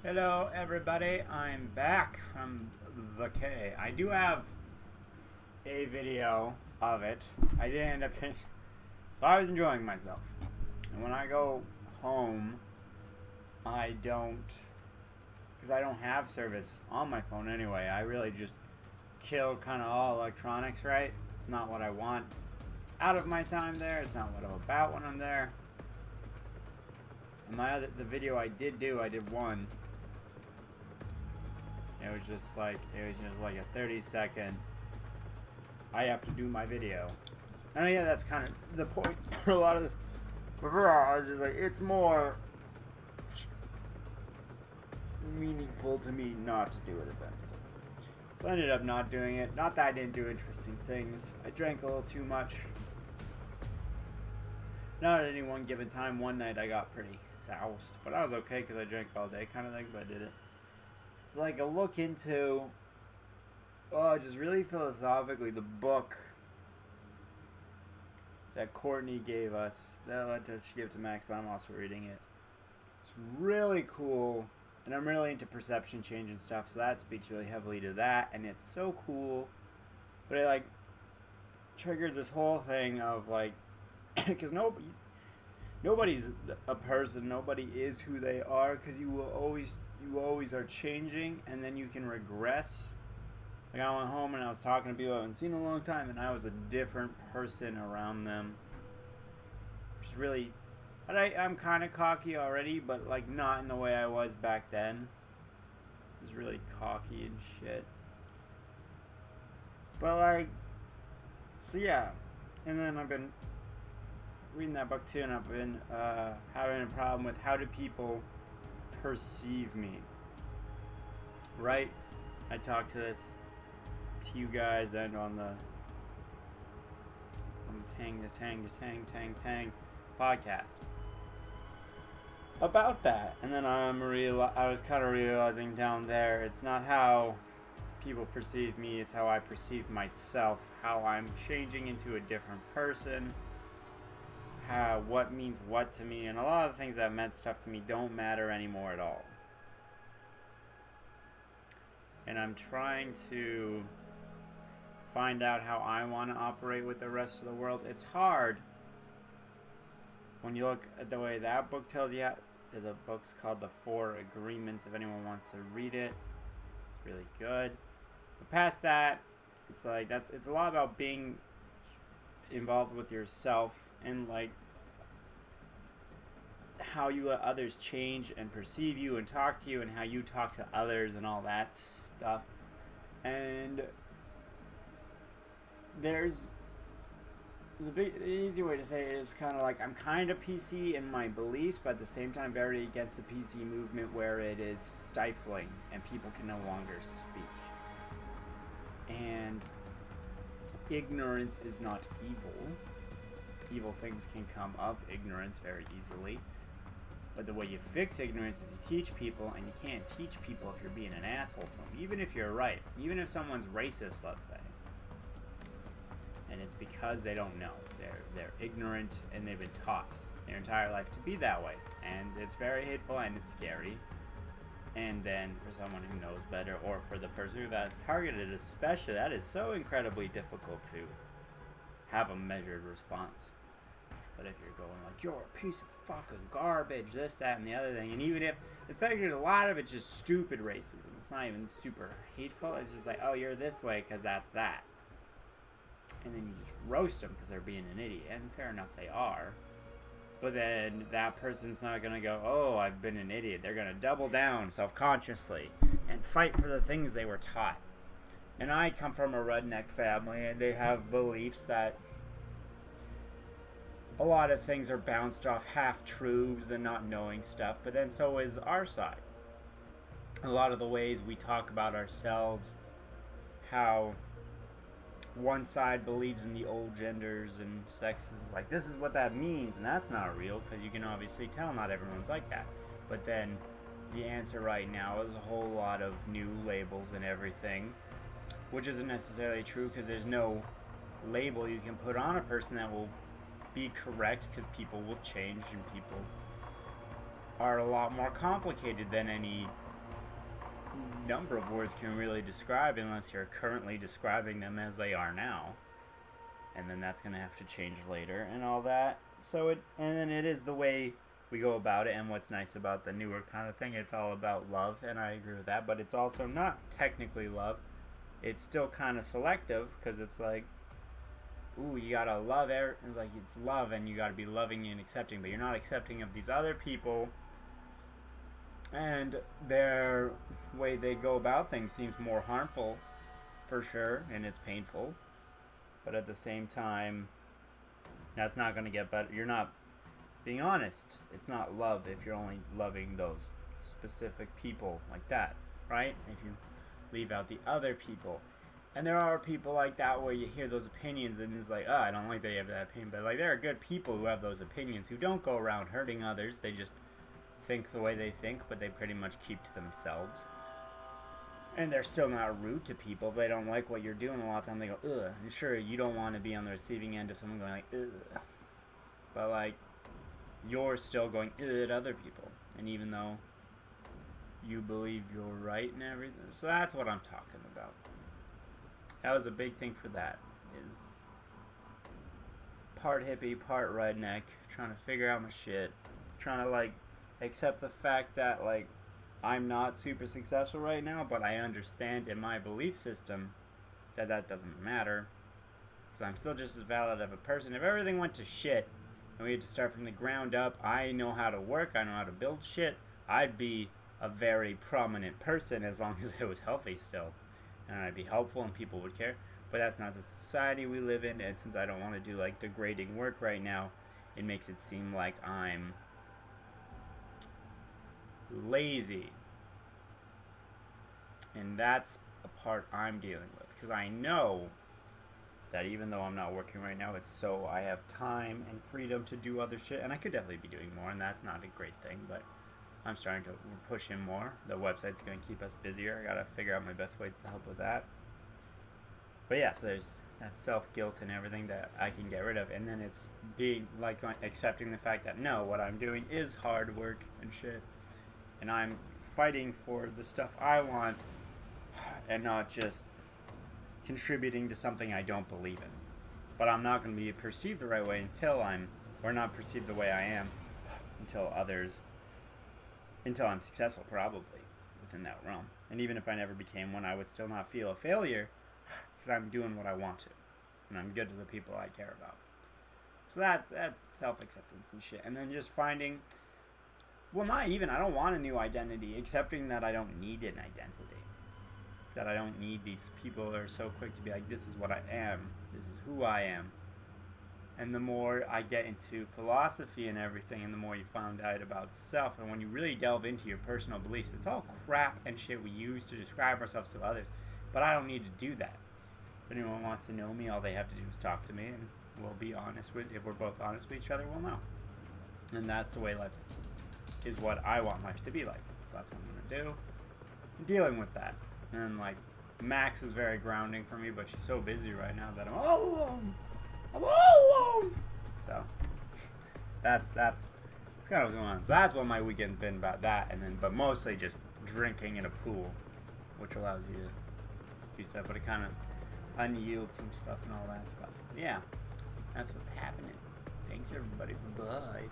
Hello everybody, I'm back from the K. I do have a video of it. I did end up so I was enjoying myself. And when I go home, I don't, because I don't have service on my phone anyway. I really just kill kind of all electronics, right? It's not what I want out of my time there. It's not what I'm about when I'm there. And the video I did one. It was just like a 30-second. I have to do my video. And yeah, that's kind of the point for a lot of this. But I was just like, it's more meaningful to me not to do it if anything. So I ended up not doing it. Not that I didn't do interesting things. I drank a little too much. Not at any one given time. One night I got pretty soused, but I was okay because I drank all day kind of thing, but I did it. It's like a look into, just really philosophically, the book that Courtney gave us. That she gave to Max, but I'm also reading it. It's really cool, and I'm really into perception change and stuff, so that speaks really heavily to that, and it's so cool. But it, like, triggered this whole thing of, like, because nobody's a person, nobody is who they are, because you always are changing, and then you can regress. Like, I went home and I was talking to people I haven't seen in a long time, and I was a different person around them. Which is really, I'm kind of cocky already, but like not in the way I was back then. I was really cocky and shit. But like, so yeah, and then I've been reading that book too, and I've been having a problem with how do people perceive me, right? I talked to you guys and on the Tang podcast about that, and then I was kind of realizing down there, it's not how people perceive me, it's how I perceive myself, how I'm changing into a different person, what means what to me, and a lot of the things that meant stuff to me don't matter anymore at all. And I'm trying to find out how I want to operate with the rest of the world. It's hard when you look at the way that book tells you how. The book's called The Four Agreements, if anyone wants to read it. It's really good. But past that, it's like it's a lot about being involved with yourself and like how you let others change and perceive you and talk to you, and how you talk to others and all that stuff. And there's the easy way to say it is kind of like I'm kind of PC in my beliefs, but at the same time very against the PC movement where it is stifling and people can no longer speak. And ignorance is not evil. Evil things can come of ignorance very easily. But the way you fix ignorance is you teach people, and you can't teach people if you're being an asshole to them. Even if you're right. Even if someone's racist, let's say. And it's because they don't know. They're ignorant, and they've been taught their entire life to be that way. And it's very hateful, and it's scary. And then for someone who knows better, or for the person who got targeted especially, that is so incredibly difficult to have a measured response. But if you're going like, you're a piece of fucking garbage, this, that, and the other thing, and even if, especially a lot of it's just stupid racism, it's not even super hateful, it's just like, oh, you're this way because that's that. And then you just roast them because they're being an idiot, and fair enough, they are. But then that person's not going to go, oh, I've been an idiot. They're going to double down self-consciously and fight for the things they were taught. And I come from a redneck family, and they have beliefs that a lot of things are bounced off half-truths and not knowing stuff, but then so is our side. A lot of the ways we talk about ourselves, how one side believes in the old genders and sexes, like this is what that means, and that's not real, because you can obviously tell not everyone's like that. But then the answer right now is a whole lot of new labels and everything, which isn't necessarily true, because there's no label you can put on a person that will be correct, because people will change and people are a lot more complicated than any number of words can really describe unless you're currently describing them as they are now. And then that's going to have to change later and all that. And then it is the way we go about it, and what's nice about the newer kind of thing, it's all about love, and I agree with that, but it's also not technically love. It's still kind of selective, because it's like, ooh, you gotta love it's like, it's love, and you gotta be loving and accepting, but you're not accepting of these other people, and their way they go about things seems more harmful, for sure, and it's painful, but at the same time, that's not gonna get better. You're not being honest. It's not love if you're only loving those specific people like that, right? If you leave out the other people. And there are people like that where you hear those opinions and it's like, oh, I don't like that you have that opinion. But like, there are good people who have those opinions who don't go around hurting others. They just think the way they think, but they pretty much keep to themselves. And they're still not rude to people. If they don't like what you're doing, a lot of times they go, ugh. And sure, you don't want to be on the receiving end of someone going like, ugh. But like, you're still going at other people, and even though you believe you're right and everything, so that's what I'm talking about. That was a big thing for that, is part hippie, part redneck, trying to figure out my shit, trying to like accept the fact that like I'm not super successful right now, but I understand in my belief system that doesn't matter, because I'm still just as valid of a person. If everything went to shit and we had to start from the ground up, I know how to work, I know how to build shit, I'd be a very prominent person as long as I was healthy still. And I'd be helpful and people would care. But that's not the society we live in, and since I don't want to do like degrading work right now, it makes it seem like I'm lazy. And that's a part I'm dealing with, because I know that even though I'm not working right now, it's so I have time and freedom to do other shit, and I could definitely be doing more, and that's not a great thing, but I'm starting to push in more. The website's going to keep us busier. I got to figure out my best ways to help with that. But yeah, so there's that self-guilt and everything that I can get rid of, and then it's being like accepting the fact that no, what I'm doing is hard work and shit, and I'm fighting for the stuff I want and not just contributing to something I don't believe in. But I'm not going to be perceived the right way or not perceived the way I am until I'm successful, probably, within that realm. And even if I never became one, I would still not feel a failure, because I'm doing what I want to, and I'm good to the people I care about. So that's self-acceptance and shit. And then just finding, well, not even, I don't want a new identity, accepting that I don't need an identity. That I don't need these people that are so quick to be like, this is what I am, this is who I am. And the more I get into philosophy and everything, and the more you find out about self, and when you really delve into your personal beliefs, it's all crap and shit we use to describe ourselves to others. But I don't need to do that. If anyone wants to know me, all they have to do is talk to me, and we'll be honest if we're both honest with each other, we'll know. And that's the way life is, what I want life to be like. So that's what I'm going to do. I'm dealing with that. And like, Max is very grounding for me, but she's so busy right now that I'm all alone. I'm all alone. So that's kind of what's going on. So that's what my weekend's been about, that, and then but mostly just drinking in a pool, which allows you to do stuff, but it kind of unyields some stuff and all that stuff. Yeah, that's what's happening. Thanks everybody. Bye.